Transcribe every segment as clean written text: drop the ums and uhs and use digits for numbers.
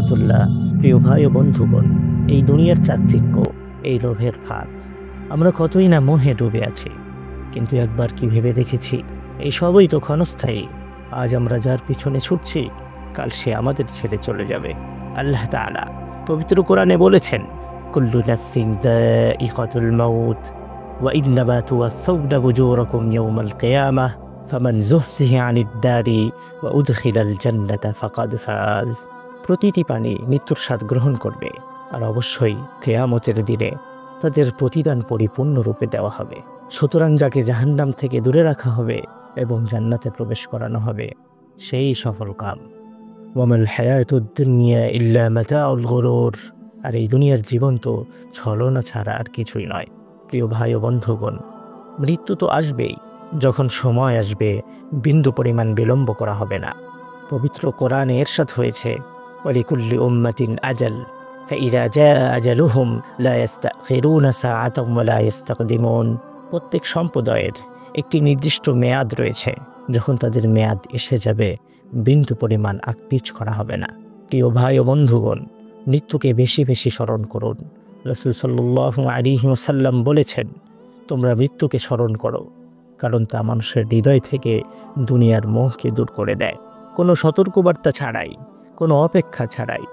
রহমতুল্লাহ। প্রিয় ভাই ও বন্ধুগণ, এই দুনিয়ার চাকচিক্য, এই লোভের ফাঁদ, আমরা কতই না মোহে ডুবে আছি, কিন্তু একবার কি ভেবে দেখেছি এই সবই তো ক্ষণস্থায়ী। আজ আমরা যার পিছনে ছুটছি, কাল সে আমাদের ছেড়ে চলে যাবে। আল্লাহ তাআলা পবিত্র কোরআনে বলেছেন, কুল্লু নাফসিন যায়িকাতুল মাউত ওয়া ইন্নামা তুওয়াফাউনা উজুরাকুম ইয়াওমাল কিয়ামাহ ফামান যুহজিহা আনিদ দারি ওয়া উদখিলাল জান্নাতা ফাকাদ ফাজ। প্রতিটি প্রাণী মৃত্যুর স্বাদ গ্রহণ করবে, আর অবশ্যই কিয়ামতের দিনে তাদের প্রতিদান পরিপূর্ণরূপে দেওয়া হবে। সুতরাং যাকে জাহান্নাম থেকে দূরে রাখা হবে এবং জান্নাতে প্রবেশ করানো হবে, সেই সফল কাম। ওয়ামাল হায়াতুদ দুনিয়া ইল্লা মাতাউল গুরুর। আর এই দুনিয়ার জীবন তো ছলনা ছাড়া আর কিছুই নয়। প্রিয় ভাই ও বন্ধুগণ, মৃত্যু তো আসবেই। যখন সময় আসবে, বিন্দু পরিমাণ বিলম্ব করা হবে না। পবিত্র কোরআনে ইরশাদ হয়েছে, ওয়ালিকুল্লি উম্মাতিন আজাল ফাইযা জাআ আজালুহুম লা ইস্তাখিরুনা সাআতাম ওয়া লা ইস্তাকদিমুন। প্রত্যেক সম্প্রদায়ের একটি নির্দিষ্ট মেয়াদ রয়েছে। যখন তাদের মেয়াদ এসে যাবে, বিন্দু পরিমাণ আকপিছ করা হবে না। প্রিয় ভাই ও বন্ধুগণ, মৃত্যুকে বেশি বেশি স্মরণ করুন। রাসূল সাল্লাল্লাহু আলাইহি ওয়াসাল্লাম বলেছেন, তোমরা মৃত্যুকে স্মরণ করো, কারণ তা মানুষের হৃদয় থেকে দুনিয়ার মোহকে দূর করে দেয়। কোনো সতর্কবার্তা ছাড়াই, কোনো অপেক্ষা ছাড়াই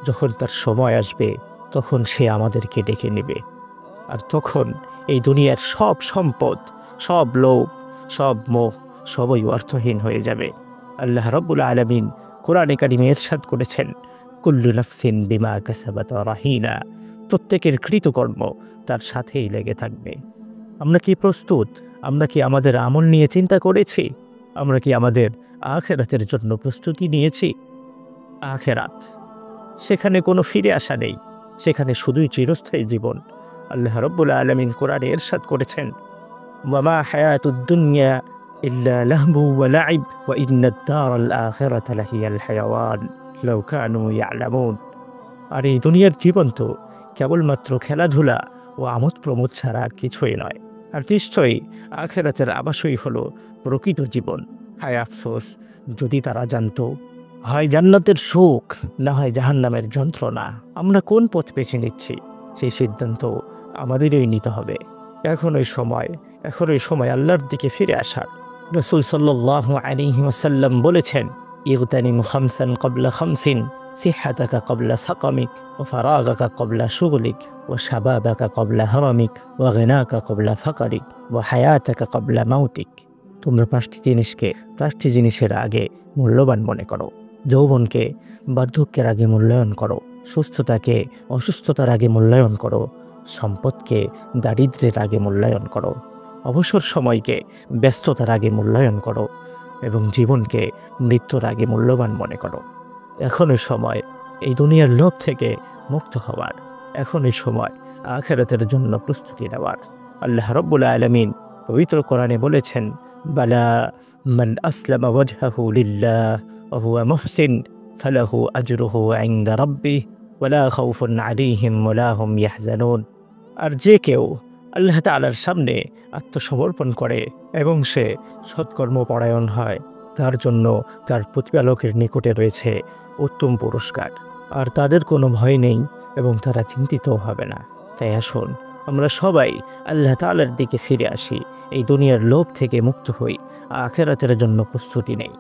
যখন তার সময় আসবে, তখন সে আমাদেরকে ডেকে নেবে। আর তখন এই দুনিয়ার সব সম্পদ, সব লোভ, সব মোহ, সবই অর্থহীন হয়ে যাবে। আল্লাহ রাব্বুল আলামিন কোরআনে কারিমে ইরশাদ করেছেন, কুল্লু নাফসিন বিমা কাসাবাত রাহিনা। প্রত্যেকের কৃতকর্ম তার সাথেই লেগে থাকবে। আমরা কি প্রস্তুত? আমরা কি আমাদের আমল নিয়ে চিন্তা করেছি? আমরা কি আমাদের আখিরাতের জন্য প্রস্তুতি নিয়েছি? আখিরাত, সেখানে কোনো ফিরে আসা নেই, সেখানে শুধুই চিরস্থায়ী জীবন। আল্লাহ রাব্বুল আলামিন কোরআনে ইরশাদ করেছেন, ওয়ামা হায়াতুদ দুনিয়া ইল্লা লাহবু ওয়া লাইব ওয়া ইন্নাদ দারাল আখিরাতা লাহিয়াল হায়াওয়ান লাউ কানু ইয়ালামুন। আর এই দুনিয়ার জীবন তো কেবলমাত্র খেলাধুলা ও আমোদ প্রমোদ ছাড়া আর কিছুই নয়। আর নিশ্চয়ই আখিরাতের আবাসই হলো প্রকৃত জীবন। হায় আফসোস, যদি তারা জানতো, হয় জান্নাতের সুখ, না হয় জাহান্নামের যন্ত্রণা। আমরা কোন পথ বেছে নিচ্ছি, সেই সিদ্ধান্ত আমাদেরই নিতে হবে। এখনই সময় আল্লাহর দিকে ফিরে আসার। রাসূল সাল্লাল্লাহু আলাইহি ওয়াসাল্লাম বলেছেন, ইগতানিম খামসান ক্বাবলা খামসিন, সিহহাতাকা ক্বাবলা সাকামিক, ওয়া ফারাগাকা ক্বাবলা শুগলিক, ওয়া শাবাবাকা ক্বাবলা হারামিক, ওয়া গিনাকা ক্বাবলা ফাকরিক, ওয়া হায়াতাকা ক্বাবলা মাউতিক। তোমরা পাঁচটি জিনিসের আগে মূল্যবান মনে করো। যৌবনকে বার্ধক্যের আগে মূল্যায়ন করো, সুস্থতাকে অসুস্থতার আগে মূল্যায়ন করো, সম্পদকে দারিদ্র্যের আগে মূল্যায়ন করো, অবসর সময়কে ব্যস্ততার আগে মূল্যায়ন করো, এবং জীবনকে মৃত্যুর আগে মূল্যবান মনে করো। এখনই সময় এই দুনিয়ার লোভ থেকে মুক্ত হওয়ার। এখনই সময় আখিরাতের জন্য প্রস্তুতি নেওয়ার। আল্লাহ রাব্বুল আলামিন পবিত্র কোরআনে বলেছেন, বালা মান আসলামা ওয়াজহাহু লিল্লাহ ওয়া হুয়া মুহসিন ফালাহু আজরুহু ইনদা রাব্বিহি ওয়া লা খাউফুন আলাইহিম ওয়া লা হুম ইয়াহজানুন। আর যে কেউ আল্লাহ তাআলার সামনে আত্মসমর্পণ করে এবং সে সৎকর্মপরায়ণ হয়, তার জন্য তার প্রতিপালকের নিকটে রয়েছে উত্তম পুরস্কার। আর তাদের কোনো ভয় নেই এবং তারা চিন্তিতও হবে না। তাই আসুন আমরা সবাই আল্লাহ তাআলার দিকে ফিরে আসি, এই দুনিয়ার লোভ থেকে মুক্ত হই, আখিরাতের জন্য প্রস্তুতি নেই।